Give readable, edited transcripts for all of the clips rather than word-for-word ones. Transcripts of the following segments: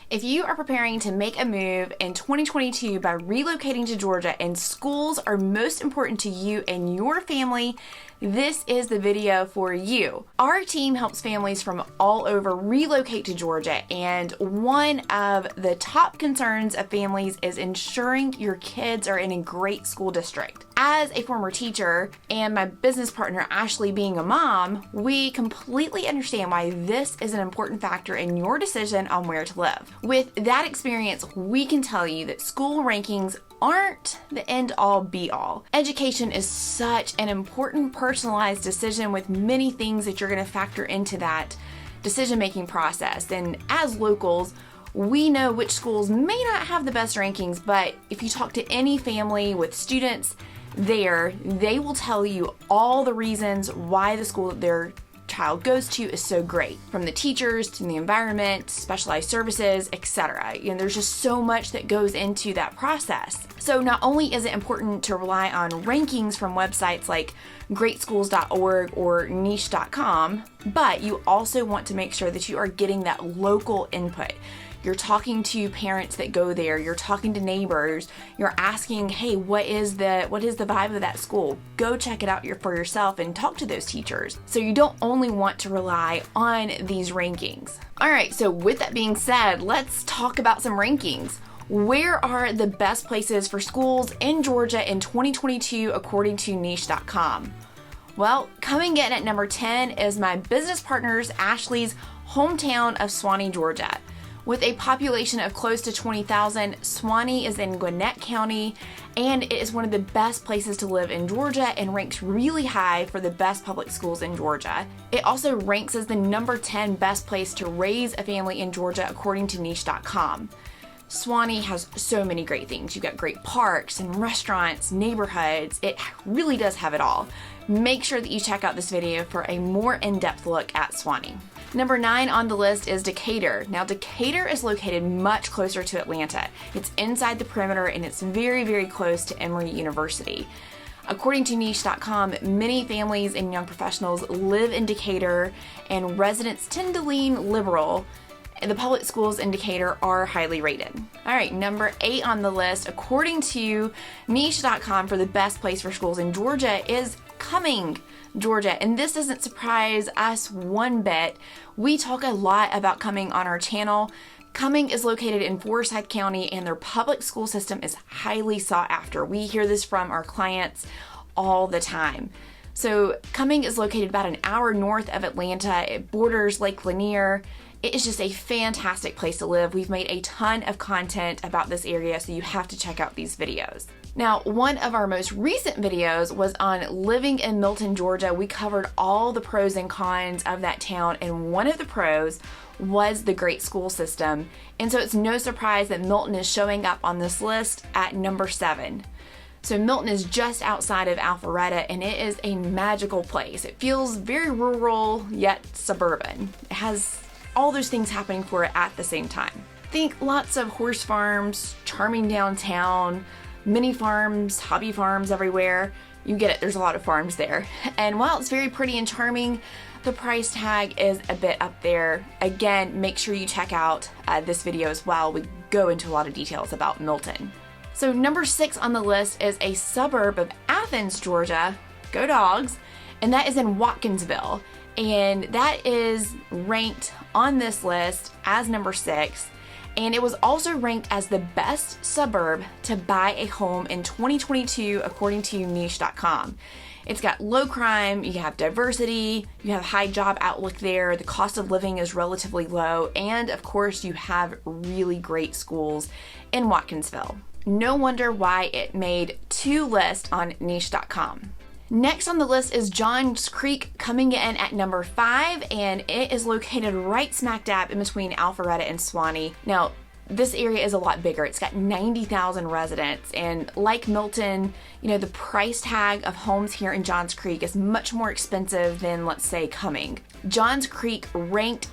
If you are preparing to make a move in 2022 by relocating to Georgia and schools are most important to you and your family, this is the video for you. Our team helps families from all over relocate to Georgia, and one of the top concerns of families is ensuring your kids are in a great school district. As a former teacher and my business partner Ashley being a mom, we completely understand why this is an important factor in your decision on where to live. With that experience, we can tell you that school rankings aren't the end-all be-all. Education is such an important personalized decision with many things that you're going to factor into that decision-making process. And as locals, we know which schools may not have the best rankings, but if you talk to any family with students there, they will tell you all the reasons why the school that their child goes to is so great, from the teachers to the environment, specialized services, etc. There's just so much that goes into that process. So not only is it important to rely on rankings from websites like greatschools.org or niche.com, but you also want to make sure that you are getting that local input. You're talking to parents that go there, you're talking to neighbors, you're asking, hey, what is the vibe of that school? Go check it out for yourself and talk to those teachers. So you don't only want to rely on these rankings. All right, so with that being said, let's talk about some rankings. Where are the best places for schools in Georgia in 2022 according to niche.com? Well, coming in at number 10 is my business partner's Ashley's hometown of Smyrna, Georgia. With a population of close to 20,000, Smyrna is in Gwinnett County, and it is one of the best places to live in Georgia and ranks really high for the best public schools in Georgia. It also ranks as the number 10 best place to raise a family in Georgia according to niche.com. Smyrna has so many great things. You've got great parks and restaurants, neighborhoods. It really does have it all. Make sure that you check out this video for a more in-depth look at Smyrna. Number 9 on the list is Decatur. Now, Decatur is located much closer to Atlanta. It's inside the perimeter and it's very, very close to Emory University. According to niche.com, many families and young professionals live in Decatur, and residents tend to lean liberal. The public schools in Decatur are highly rated. All right, number 8 on the list, according to niche.com, for the best place for schools in Georgia is Cumming, Georgia. And this doesn't surprise us one bit. We talk a lot about Cumming on our channel. Cumming is located in Forsyth County, and their public school system is highly sought after. We hear this from our clients all the time. So Cumming is located about an hour north of Atlanta. It borders Lake Lanier. It is just a fantastic place to live. We've made a ton of content about this area, so you have to check out these videos. Now, one of our most recent videos was on living in Milton, Georgia. We covered all the pros and cons of that town, and one of the pros was the great school system. And so it's no surprise that Milton is showing up on this list at number 7. So Milton is just outside of Alpharetta, and it is a magical place. It feels very rural yet suburban. It has all those things happening for it at the same time. Think lots of horse farms, charming downtown, mini farms, hobby farms everywhere. You get it, there's a lot of farms there. And while it's very pretty and charming, the price tag is a bit up there. Again, make sure you check out this video as well. We go into a lot of details about Milton. So number 6 on the list is a suburb of Athens, Georgia. Go Dogs! And that is in Watkinsville. And that is ranked on this list as number 6. And it was also ranked as the best suburb to buy a home in 2022 according to niche.com. It's got low crime, you have diversity, you have high job outlook there, the cost of living is relatively low, and of course you have really great schools in Watkinsville. No wonder why it made 2 lists on niche.com. Next on the list is Johns Creek, coming in at number 5, and it is located right smack dab in between Alpharetta and Smyrna. Now, this area is a lot bigger. It's got 90,000 residents, and like Milton, the price tag of homes here in Johns Creek is much more expensive than, let's say, Cumming. Johns Creek ranked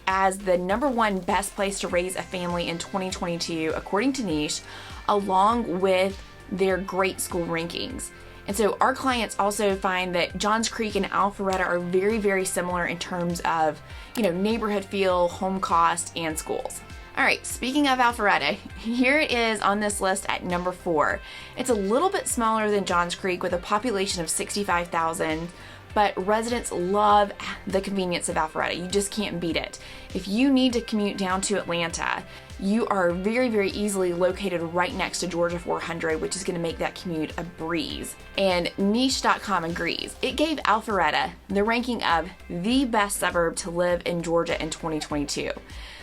as the number 1 best place to raise a family in 2022, according to Niche, along with their great school rankings. And so our clients also find that Johns Creek and Alpharetta are very, very similar in terms of, neighborhood feel, home cost, and schools. All right, speaking of Alpharetta, here it is on this list at number 4. It's a little bit smaller than Johns Creek with a population of 65,000, but residents love the convenience of Alpharetta. You just can't beat it. If you need to commute down to Atlanta, you are very, very easily located right next to Georgia 400, which is going to make that commute a breeze. And Niche.com agrees. It gave Alpharetta the ranking of the best suburb to live in Georgia in 2022.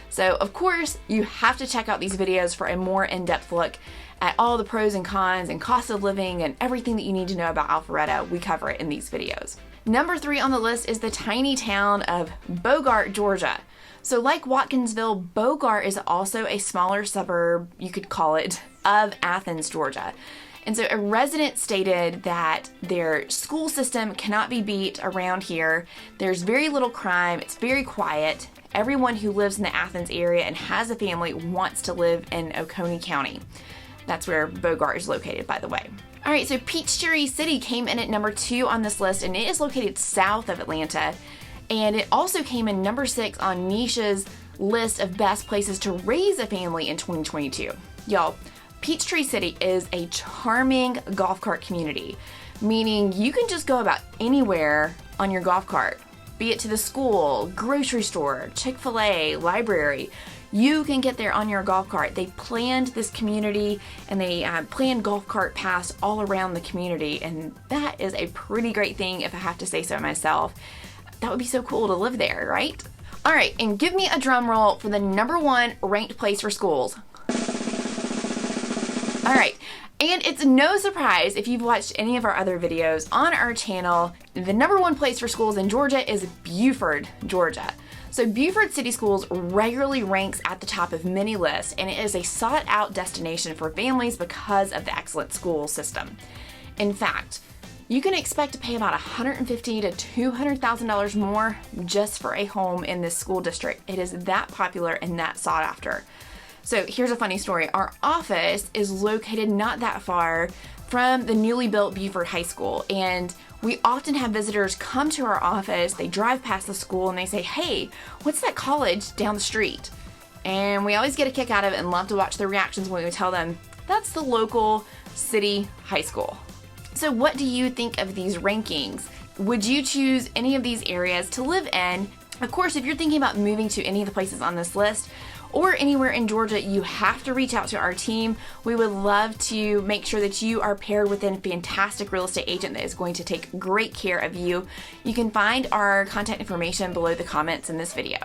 So, of course, you have to check out these videos for a more in-depth look at all the pros and cons and cost of living and everything that you need to know about Alpharetta. We cover it in these videos. Number 3 on the list is the tiny town of Bogart, Georgia. So like Watkinsville, Bogart is also a smaller suburb, you could call it, of Athens, Georgia. And so a resident stated that their school system cannot be beat around here. There's very little crime, it's very quiet. Everyone who lives in the Athens area and has a family wants to live in Oconee County. That's where Bogart is located, by the way. All right, so Peachtree City came in at number 2 on this list, and it is located south of Atlanta. And it also came in number 6 on Niche's list of best places to raise a family in 2022. Y'all, Peachtree City is a charming golf cart community, meaning you can just go about anywhere on your golf cart, be it to the school, grocery store, Chick-fil-A, library. You can get there on your golf cart. They planned this community and they planned golf cart paths all around the community, and that is a pretty great thing if I have to say so myself. That would be so cool to live there, right? All right, and give me a drum roll for the number 1 ranked place for schools. All right, and it's no surprise if you've watched any of our other videos on our channel, the number 1 place for schools in Georgia is Buford, Georgia. So Buford City Schools regularly ranks at the top of many lists, and it is a sought out destination for families because of the excellent school system. In fact, you can expect to pay about $150,000 to $200,000 more just for a home in this school district. It is that popular and that sought after. So here's a funny story. Our office is located not that far from the newly built Buford High School, and we often have visitors come to our office, they drive past the school and they say, "Hey, what's that college down the street?" And we always get a kick out of it and love to watch their reactions when we tell them, that's the local city high school. So what do you think of these rankings? Would you choose any of these areas to live in? Of course, if you're thinking about moving to any of the places on this list or anywhere in Georgia, you have to reach out to our team. We would love to make sure that you are paired with a fantastic real estate agent that is going to take great care of you. You can find our contact information below the comments in this video.